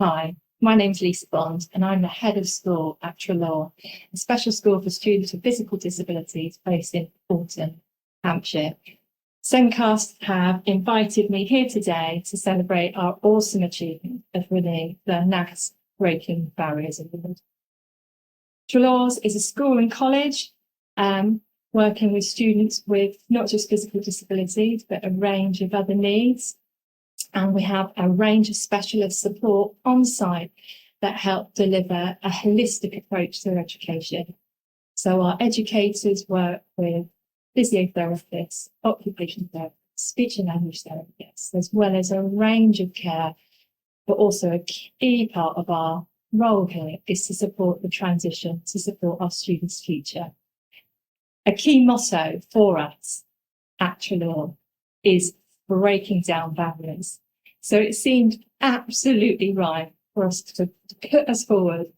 Hi, my name's Lisa Bond and I'm the head of school at Treloar, a special school for students with physical disabilities based in Alton, Hampshire. Semcast have invited me here today to celebrate our awesome achievement of winning the NASS Breaking Barriers Award. Treloar's is a school and college working with students with not just physical disabilities, but a range of other needs. And we have a range of specialist support on site that help deliver a holistic approach to their education. So our educators work with physiotherapists, occupational therapists, speech and language therapists, as well as a range of care, but also a key part of our role here is to support the transition, to support our students' future. A key motto for us at Treloar is breaking down barriers. So it seemed absolutely right for us to put us forward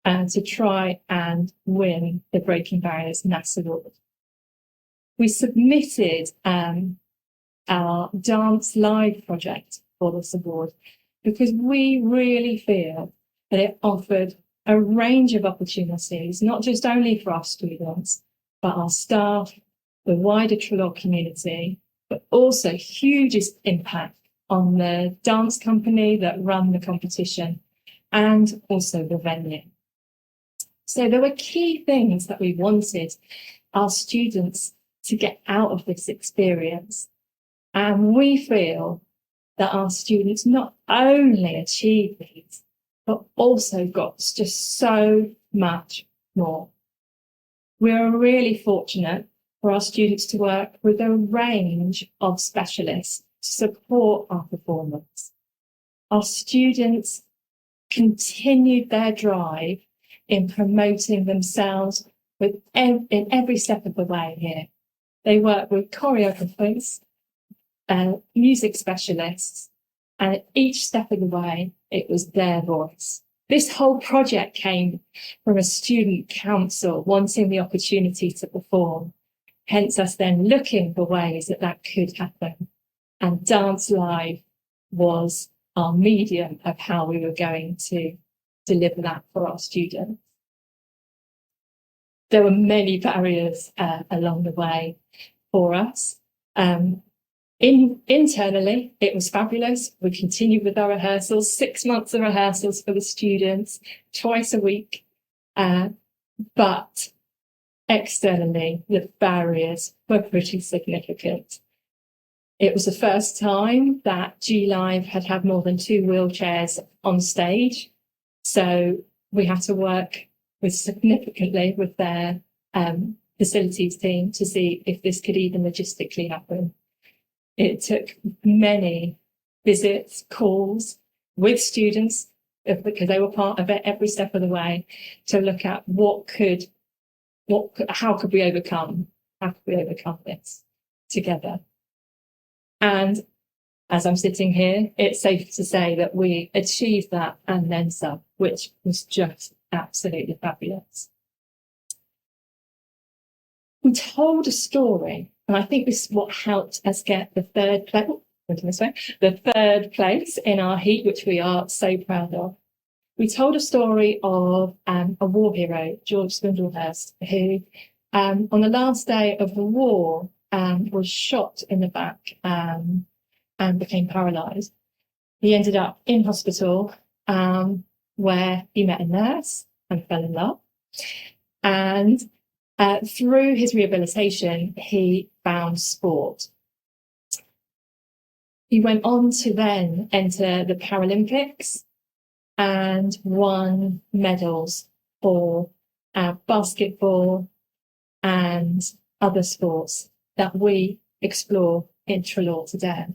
and to try and win the Breaking Barriers NASS Award. We submitted our Dance Live project for this award because we really feel that it offered a range of opportunities, not just only for our students, but our staff, the wider Treloar community, but also huge impact on the dance company that run the competition and also the venue. So there were key things that we wanted our students to get out of this experience. And we feel that our students not only achieved these, but also got just so much more. We're really fortunate for our students to work with a range of specialists to support our performance. Our students continued their drive in promoting themselves in every step of the way here. They work with choreographers, music specialists, and at each step of the way, it was their voice. This whole project came from a student council wanting the opportunity to perform, hence us then looking for ways that could happen. And Dance Live was our medium of how we were going to deliver that for our students. There were many barriers along the way for us. Internally, it was fabulous. We continued with our rehearsals, 6 months of rehearsals for the students, twice a week. But externally, the barriers were pretty significant. It was the first time that G Live had more than 2 wheelchairs on stage. So we had to work significantly with their facilities team to see if this could even logistically happen. It took many visits, calls with students, because they were part of it every step of the way, to look at how could we overcome this together. And as I'm sitting here, it's safe to say that we achieved that and then some, which was just absolutely fabulous. We told a story, and I think this is what helped us get the third place in our heat, which we are so proud of. We told a story of a war hero, George Swindlehurst, who on the last day of the war was shot in the back and became paralysed. He ended up in hospital where he met a nurse and fell in love. And through his rehabilitation, he found sport. He went on to then enter the Paralympics and won medals for basketball and other sports that we explore in Treloar today.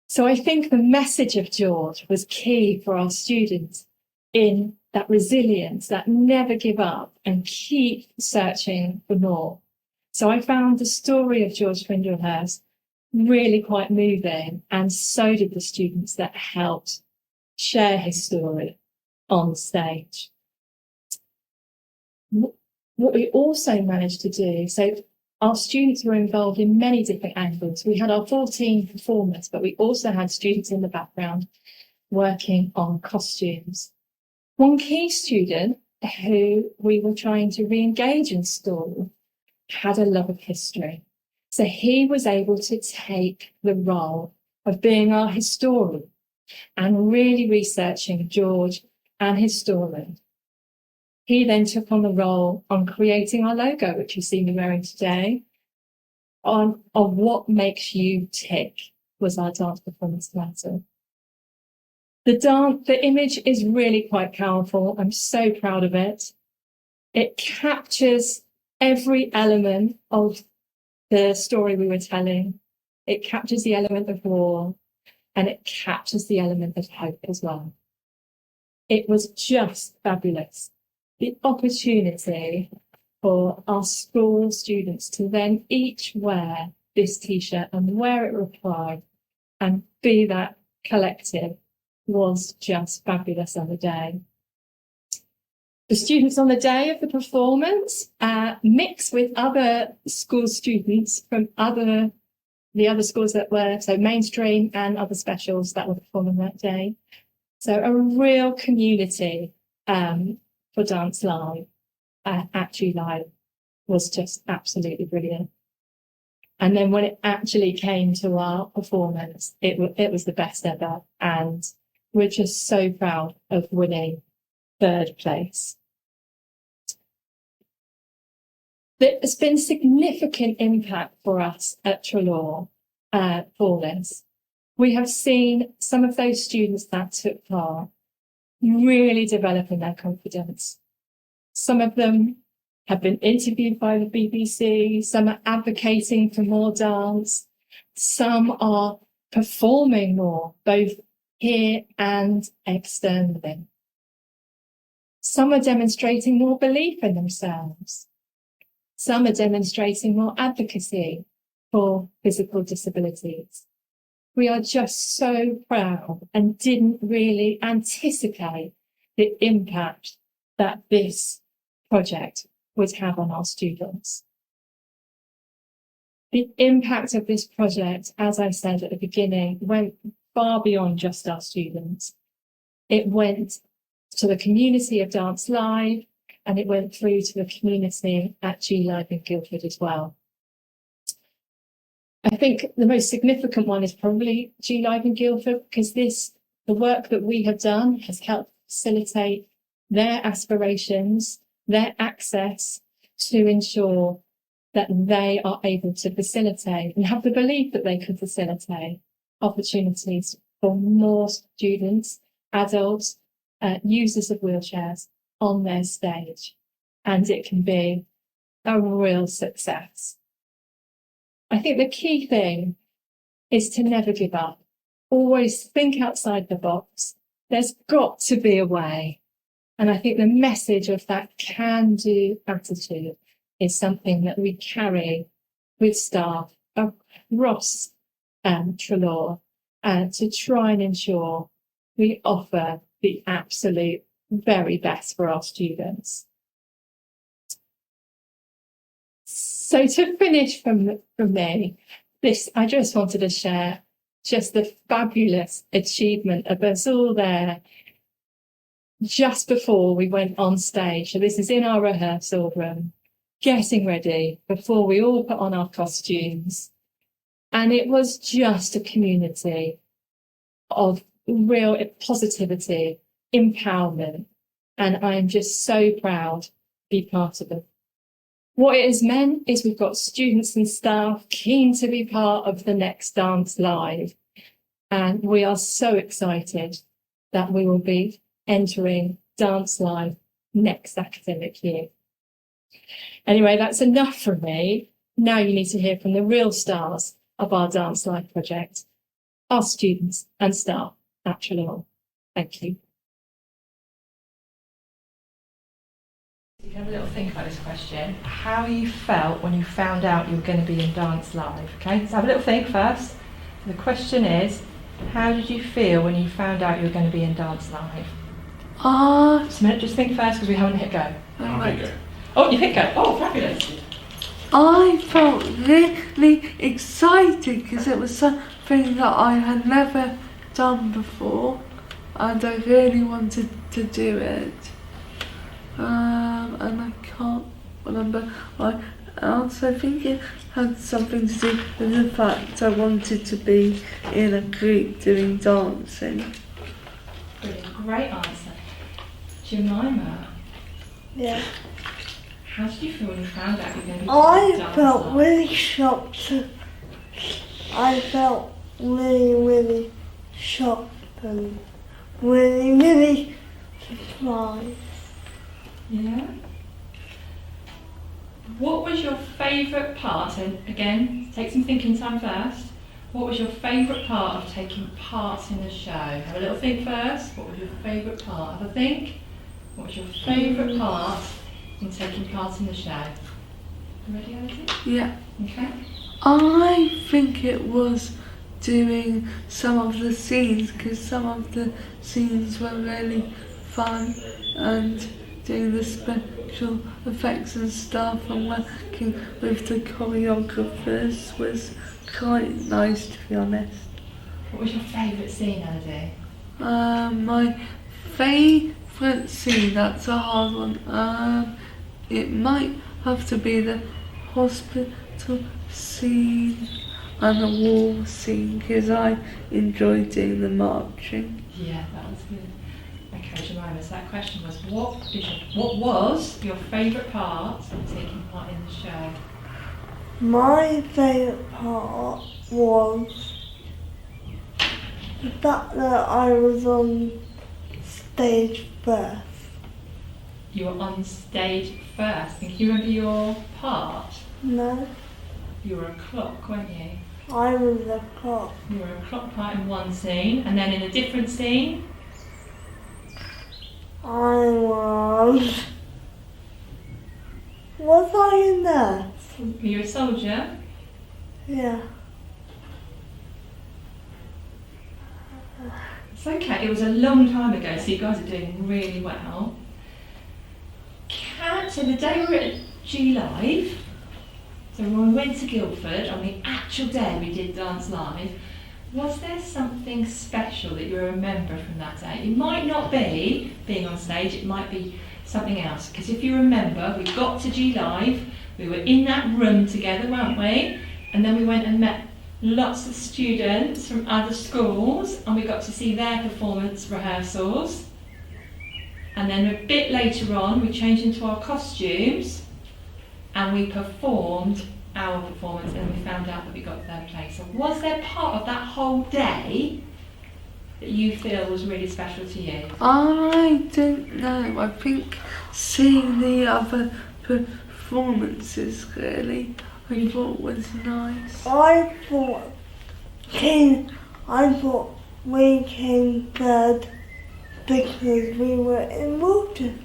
So I think the message of George was key for our students in that resilience, that never give up and keep searching for more. So I found the story of George Swindlehurst really quite moving, and so did the students that helped share his story on stage. What we also managed to do, so our students were involved in many different angles. We had our 14 performers, but we also had students in the background working on costumes. One key student who we were trying to re-engage in school had a love of history. So he was able to take the role of being our historian and really researching George and his story. He then took on the role on creating our logo, which you see me wearing today, on what makes you tick was our dance performance title. The image is really quite powerful. I'm so proud of it. It captures every element of the story we were telling. It captures the element of war, and it captures the element of hope as well. It was just fabulous. The opportunity for our school students to then each wear this T-shirt and wear it required and be that collective was just fabulous on the day. The students on the day of the performance mixed with other school students from the other schools that were, so mainstream and other specials that were performing that day. So a real community for Dance Live, actually live, was just absolutely brilliant. And then when it actually came to our performance, it was the best ever. And we're just so proud of winning 3rd place. There's been significant impact for us at Treloar for this. We have seen some of those students that took part really developing their confidence. Some of them have been interviewed by the BBC, some are advocating for more dance, some are performing more, both here and externally. Some are demonstrating more belief in themselves. Some are demonstrating more advocacy for physical disabilities. We are just so proud and didn't really anticipate the impact that this project would have on our students. The impact of this project, as I said at the beginning, went far beyond just our students. It went to the community of Dance Live, and it went through to the community at G Live in Guildford as well. I think the most significant one is probably G Live in Guildford, because the work that we have done has helped facilitate their aspirations, their access to ensure that they are able to facilitate and have the belief that they can facilitate opportunities for more students, adults, users of wheelchairs on their stage. And it can be a real success. I think the key thing is to never give up. Always think outside the box. There's got to be a way. And I think the message of that can-do attitude is something that we carry with staff across Treloar to try and ensure we offer the absolute very best for our students. So to finish from me, I just wanted to share just the fabulous achievement of us all there just before we went on stage. So this is in our rehearsal room, getting ready before we all put on our costumes. And it was just a community of real positivity, empowerment. And I'm just so proud to be part of it. What it has meant is we've got students and staff keen to be part of the next Dance Live. And we are so excited that we will be entering Dance Live next academic year. Anyway, that's enough from me. Now you need to hear from the real stars of our Dance Live project, our students and staff at Treloar. Thank you. You can have a little think about this question. How you felt when you found out you were going to be in Dance Live. Okay, let's have a little think first. The question is, how did you feel when you found out you were going to be in Dance Live? Just a minute, just think first because we haven't hit go. Oh, you hit go. Oh, fabulous. I felt really excited because it was something that I had never done before. and I really wanted to do it. And I can't remember why. I also think it had something to do with the fact I wanted to be in a group doing dancing. Brilliant, great answer. Jemima, Yeah. how did you feel when you found out you were going to be I dance felt live? really shocked. I felt really shocked and really surprised. Yeah. What was your favourite part? So again, take some thinking time first. What was your favourite part of taking part in the show? Have a little think first. What was your favourite part? Have a think. What was your favourite part in taking part in the show? You ready, Alice? Yeah. Okay. I think it was doing some of the scenes, because some of the scenes were really fun, and doing the special effects and stuff and working with the choreographers was quite nice, to be honest. What was your favourite scene, Alice? My favourite scene, that's a hard one. It might have to be the hospital scene and the war scene, because I enjoyed doing the marching. Yeah, that was good. Okay, Jemima, so that question was, what was your favourite part of taking part in the show? My favourite part was the fact that I was on stage first. You were on stage first. Can you remember your part? No, You were a clock, weren't you? I was a clock. You were a clock part in one scene, and then in a different scene, I was. Was I in there? you were a soldier. Yeah. It's okay, it was a long time ago, so you guys are doing really well. So the day we were at G Live, so when we went to Guildford, on the actual day we did Dance Live, was there something special that you remember from that day? It might not be being on stage, it might be something else. Because if you remember, we got to G Live, we were in that room together, weren't we? And then we went and met lots of students from other schools, and we got to see their performance rehearsals. And then a bit later on, we changed into our costumes and we performed our performance, and we found out that we got third place. So was there part of that whole day that you feel was really special to you? I don't know. I think seeing the other performances really, I thought was nice. I thought we came third because we were in wheelchairs.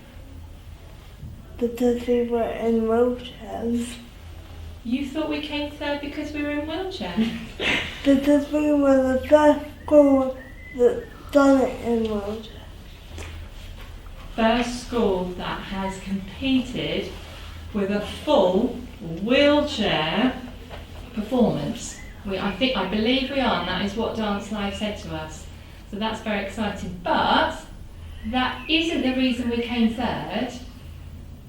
Because we were in wheelchairs. You thought we came third because we were in wheelchairs? Because we were the first school that done it in wheelchairs. First school that has competed with a full wheelchair performance. I believe we are, and that is what Dance Live said to us. So that's very exciting. But that isn't the reason we came third.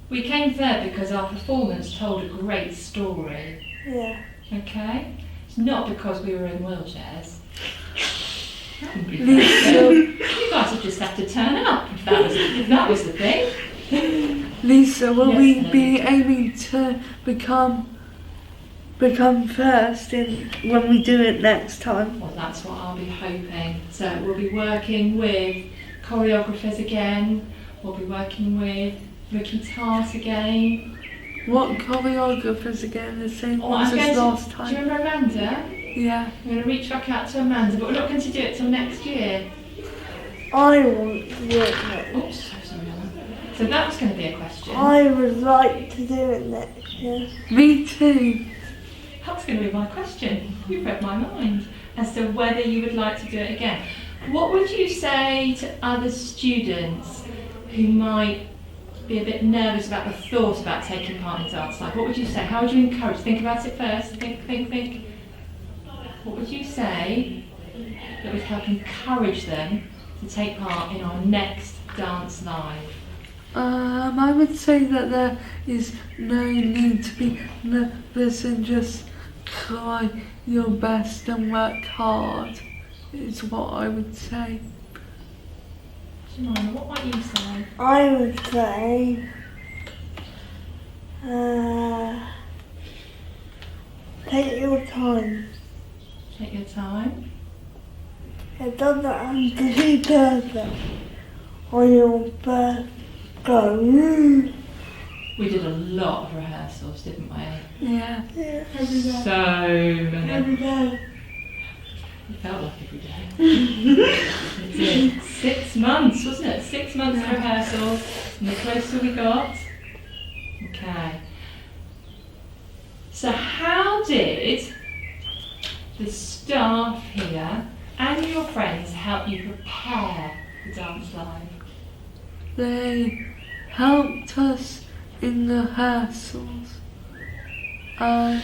We came third because our performance told a great story. Yeah. Okay? It's not because we were in wheelchairs. That wouldn't be fair. You guys would just have to turn up if that was the thing. Lisa, will Yes, we Nelly. be aiming to become first when we do it next time? Well, that's what I'll be hoping. So we'll be working with choreographers again. We'll be working with Ricky Tart again. What choreographers again? The same ones I'm as going last to, do you time? remember Amanda? Yeah. I'm going to reach back out to Amanda, but we're not going to do it till next year. I want to do it next. Oops, so sorry, Anna. So that was going to be a question. I would like to do it next year. Me too. That's going to be my question. You've read my mind as to whether you would like to do it again. What would you say to other students who might be a bit nervous about the thought about taking part in Dance Live? What would you say? How would you encourage? Think about it first. Think. What would you say that would help encourage them to take part in our next Dance Live? I would say that there is no need to be nervous and just try your best and work hard, is what I would say. Jemima, what might you say? I would say, take your time. Take your time. It doesn't have to be perfect on your first go. We did a lot of rehearsals, didn't we? Yeah. Every day. So many. Every day. It felt like every day. It did. 6 months, wasn't it? 6 months of rehearsals, and the closer we got. Okay. So how did the staff here and your friends help you prepare for Dance Live? They helped us in the rehearsals, and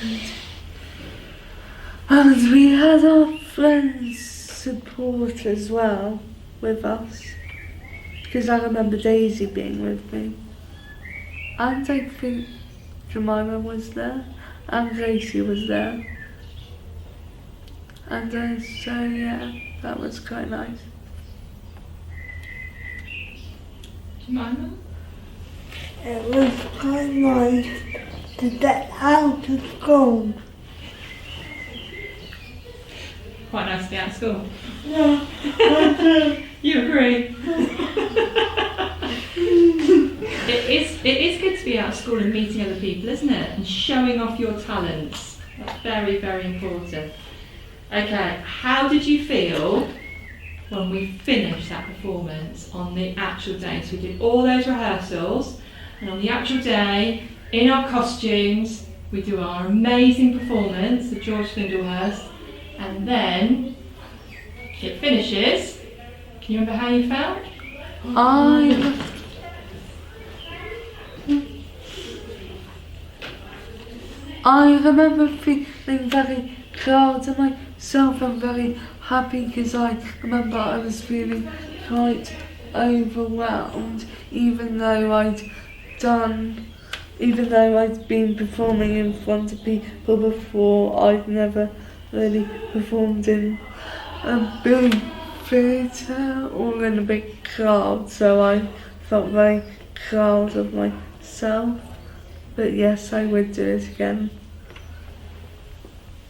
we had our friends' support as well with us, because I remember Daisy being with me, and I think Jemima was there, and Gracie was there, and so yeah, that was quite nice. Jemima? It was quite nice to get out of school. Quite nice to be out of school. Yeah, I do. You agree? It is good to be out of school and meeting other people, isn't it? And showing off your talents. That's very, very important. Okay, how did you feel when we finished that performance on the actual day? So we did all those rehearsals, and on the actual day, in our costumes, we do our amazing performance, the George Findlehurst, and then it finishes. Can you remember how you felt? I remember feeling very proud of myself and very happy, because I remember I was feeling quite overwhelmed, even though I'd been performing in front of people before. I'd never really performed in a big theatre or in a big crowd, so I felt very proud of myself. But yes, I would do it again.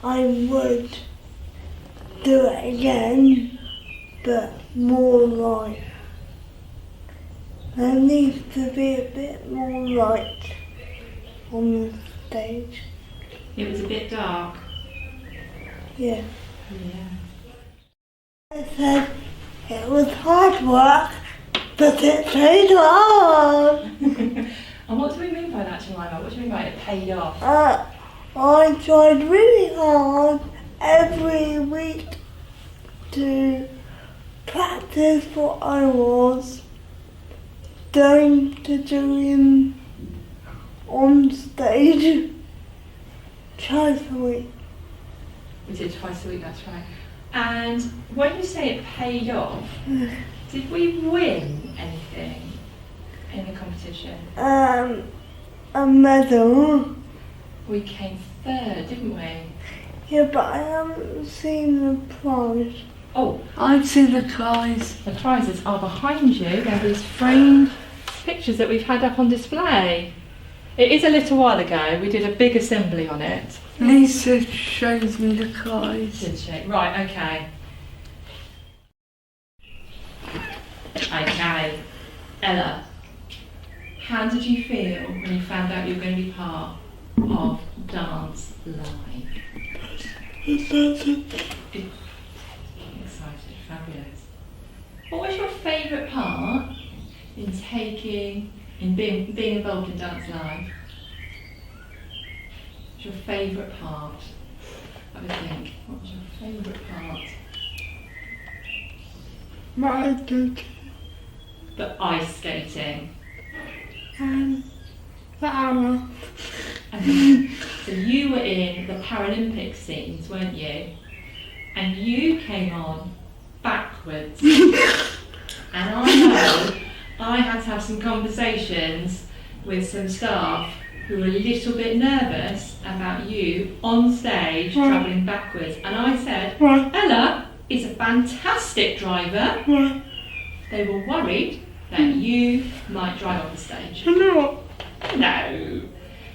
I would do it again, but more light. There needs to be a bit more light on the stage. It was a bit dark. Yeah. Yeah. I said it was hard work, but it paid off. And what do we mean by that, Jemima? What do you mean by it paid off? I tried really hard every week to practice what I was going to do on stage twice a week. We did twice a week, that's right. And when you say it paid off, did we win anything in the competition? A medal. We came third, didn't we? Yeah, but I haven't seen the prize. Oh, I've seen the prize. the prizes are behind you. They're these framed pictures that we've had up on display. It is a little while ago. We did a big assembly on it. Lisa shows me the prize. Did she? Right, okay. Okay. Ella, how did you feel when you found out you were going to be part of Dance Live? Excited, fabulous. What was your favourite part in being involved in Dance Live? What's your favourite part? Have a think. What was your favourite part? The ice skating. The arrow. Okay. So you were in the Paralympic scenes, weren't you? And you came on backwards. And I know I had to have some conversations with some staff who were a little bit nervous about you on stage travelling backwards. And I said, Ella is a fantastic driver. They were worried that you might drive off the stage. No.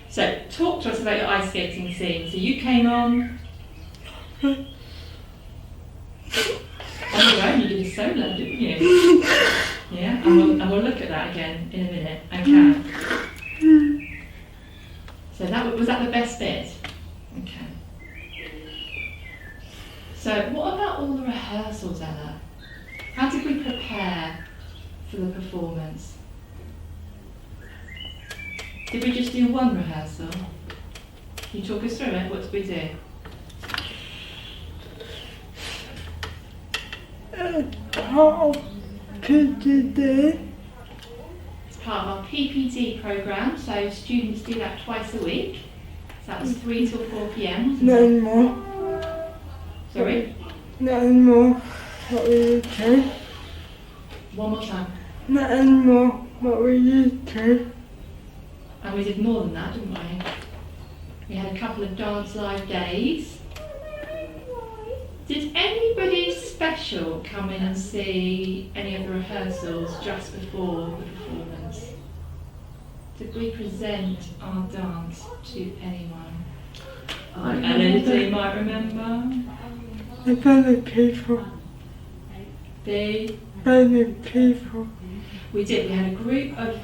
So talk to us about your ice skating scene. So you came on your own, you did a solo, didn't you? Yeah, and we'll look at that again in a minute. Okay. So was that the best bit? Okay. So what about all the rehearsals, Ella? How did we prepare for the performance? Did we just do one rehearsal? Can you talk us through it? What did we do? How could you do? It's part of our PPT programme, so students do that twice a week. So that was 3 till 4 p.m. wasn't No it? more. Sorry? Not anymore. What we used to. One more time. Not anymore. What we used to. And we did more than that, didn't we? We had a couple of dance live days. Did anybody special come in and see any of the rehearsals just before the performance? Did we present our dance to anyone? Elodie might remember. The other people. The Other people. We did. We had a group of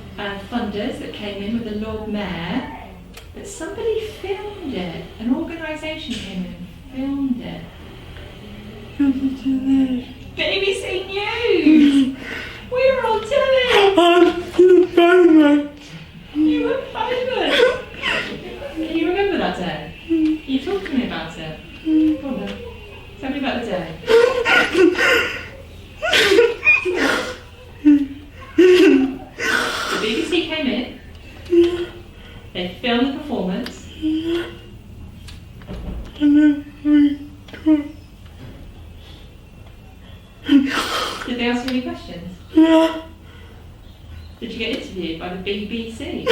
funders that came in with the Lord Mayor, but somebody filmed it. An organisation came in and filmed it. BBC News! We were on telly! I'm still famous. You were famous! Can you remember that day? Can you talk to me about it? Go on then. Tell me about the day. The BBC came in, they filmed the performance, And then we talked. did they ask you any questions? Yeah. Did you get interviewed by the BBC?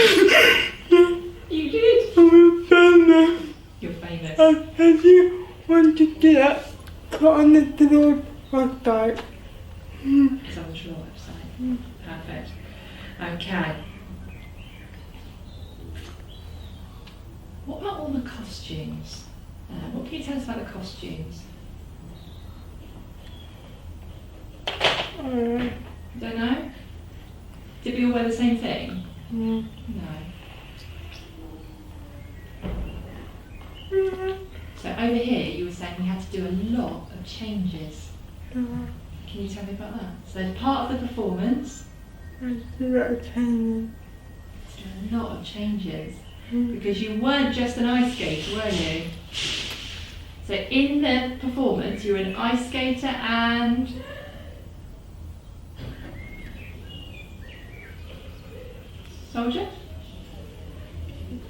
You did? I'm famous. You're famous. If you want to get put on the Treloar website. It's on the Treloar website. Perfect. Okay. What about all the costumes? What can you tell us about the costumes? Don't know? Did we all wear the same thing? No. So over here you were saying we had to do a lot of changes. Can you tell me about that? So as part of the performance, I do that training. a lot of changes. Because you weren't just an ice skater, were you? So in the performance you were an ice skater and... soldier?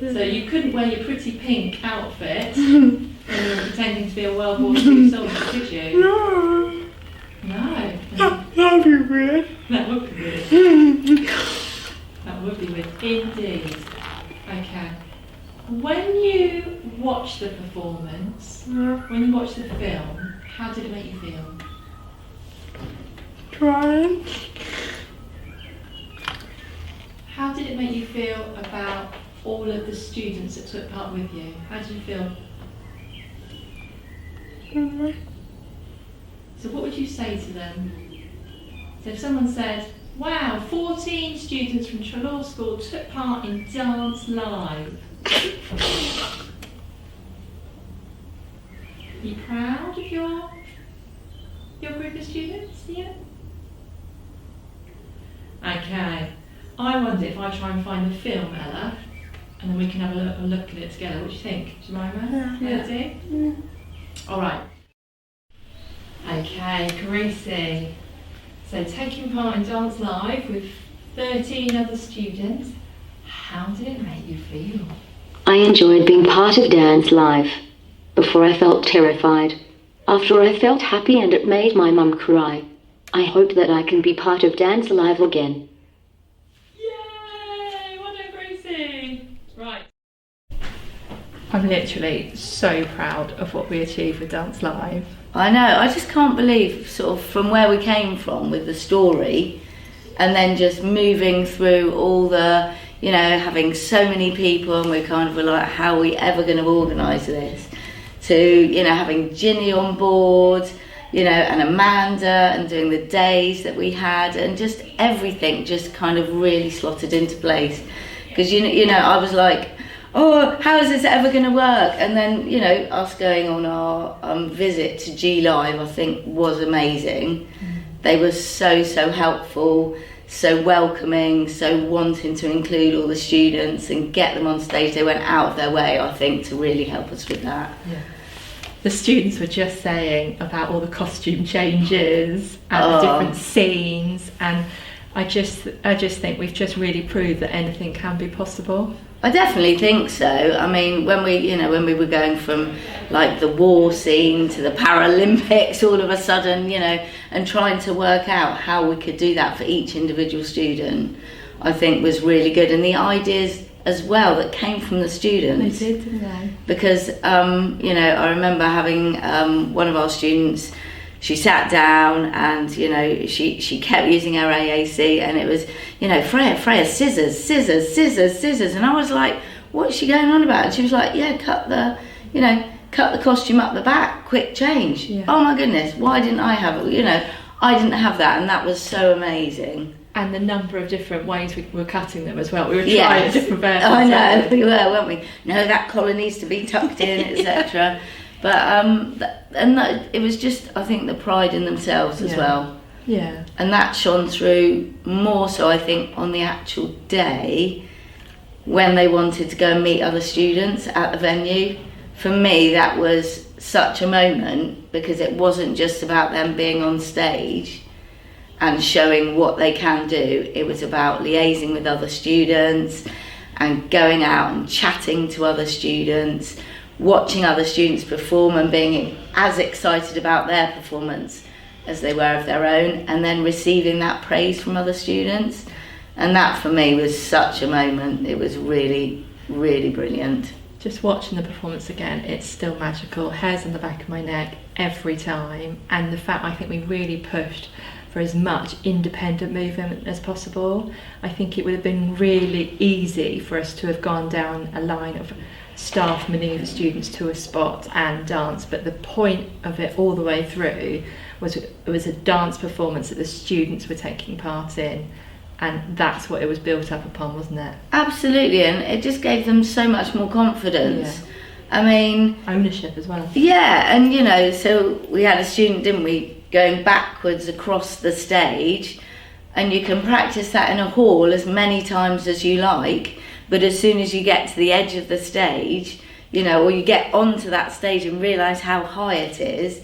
So you couldn't wear your pretty pink outfit when you were pretending to be a World War II soldier, could you? No. No. That'd be weird. That would be weird. That would be weird indeed. Okay. When you watch the performance, when you watch the film, how did it make you feel? Trying. How did it make you feel about all of the students that took part with you? How did you feel? So what would you say to them? So if someone said, wow, 14 students from Treloar School took part in Dance Live. Are you proud of your group of students? Yeah? Okay. I wonder if I try and find the film, Ella, and then we can have a look at it together. What do you think? Jemima? Yeah. All right. Okay, Carisi. So taking part in Dance Live with 13 other students, how did it make you feel? I enjoyed being part of Dance Live. Before I felt terrified. After I felt happy and it made my mum cry. I hope that I can be part of Dance Live again. Yay! Well done, Gracie. Right. I'm literally so proud of what we achieved with Dance Live. I know, I just can't believe sort of from where we came from with the story and then just moving through all the, you know, having so many people and we kind of were like, how are we ever going to organise this? To, you know, having Ginny on board, you know, and Amanda and doing the days that we had and just everything just kind of really slotted into place. Because, you know, I was like, oh, how is this ever going to work? And then, you know, us going on our visit to G Live, I think was amazing. They were so helpful, so welcoming, so wanting to include all the students and get them on stage. They went out of their way, I think, to really help us with that. Yeah. The students were just saying about all the costume changes and the different scenes, and I just think we've just really proved that anything can be possible. I definitely think so. I mean, when we were going from like the war scene to the Paralympics all of a sudden, you know, and trying to work out how we could do that for each individual student, I think was really good. And the ideas as well that came from the students. They did, didn't they? Because, you know, I remember having one of our students, she sat down and, you know, she kept using her AAC and it was, you know, Freya, scissors. And I was like, what's she going on about? And she was like, yeah, cut the costume up the back, quick change. Yeah. Oh my goodness, why didn't I have it? You know, I didn't have that and that was so amazing. And the number of different ways we were cutting them as well. We were trying different versions. I know, we were, weren't we? No, that collar needs to be tucked in, etc. But it was just, I think, the pride in themselves as well. Yeah. And that shone through more so, I think, on the actual day when they wanted to go and meet other students at the venue. For me, that was such a moment because it wasn't just about them being on stage and showing what they can do. It was about liaising with other students and going out and chatting to other students, watching other students perform and being as excited about their performance as they were of their own, and then receiving that praise from other students. And that for me was such a moment. It was really, really brilliant. Just watching the performance again, it's still magical. Hairs on the back of my neck every time. And the fact, I think we really pushed for as much independent movement as possible. I think it would have been really easy for us to have gone down a line of staff manoeuvre students to a spot and dance, but the point of it all the way through was it was a dance performance that the students were taking part in, and that's what it was built up upon, wasn't it? Absolutely, and it just gave them so much more confidence. Yeah. I mean, ownership as well. Yeah, and you know, so we had a student, didn't we, going backwards across the stage, and you can practice that in a hall as many times as you like, but as soon as you get to the edge of the stage, you know, or you get onto that stage and realise how high it is,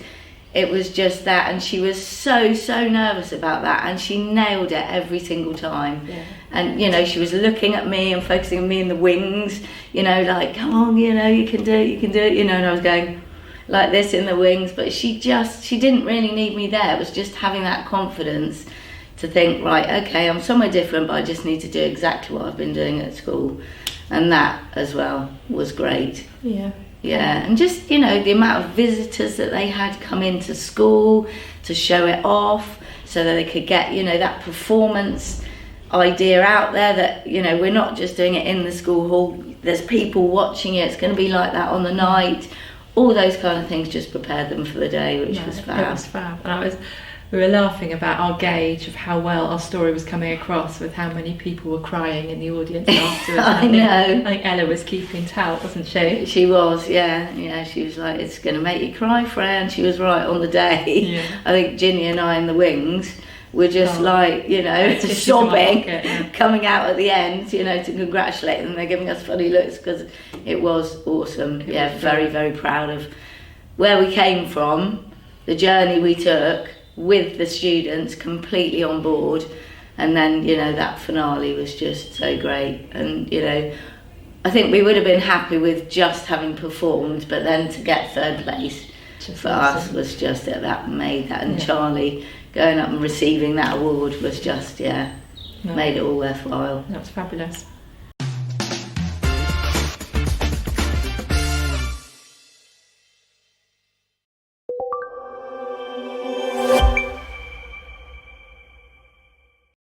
it was just that. And she was so nervous about that, and she nailed it every single time. Yeah. And you know, she was looking at me and focusing on me in the wings, you know, like, come on, you know, you can do it, you know, and I was going like this in the wings, but she didn't really need me there. It was just having that confidence to think, right, okay, I'm somewhere different, but I just need to do exactly what I've been doing at school. And that as well was great. Yeah. Yeah, and just, you know, the amount of visitors that they had come into school to show it off so that they could get, you know, that performance idea out there that, you know, we're not just doing it in the school hall, there's people watching it, it's going to be like that on the night. All those kind of things just prepared them for the day, which was fab. It was fab. And we were laughing about our gauge of how well our story was coming across with how many people were crying in the audience afterwards. I know. I think Ella was keeping count, wasn't she? She was, yeah. She was like, it's going to make you cry, Freya, and she was right on the day. Yeah. I think Ginny and I in the wings were just like, you know, sobbing, coming out at the end, you know, to congratulate them. They're giving us funny looks because it was awesome. It was very, very proud of where we came from, the journey we took with the students completely on board, and then, you know, that finale was just so great. And, you know, I think we would have been happy with just having performed, but then to get third place Just for awesome. us was just that made that, and Yeah. Charlie going up and receiving that award was just No, made it all worthwhile. that's fabulous.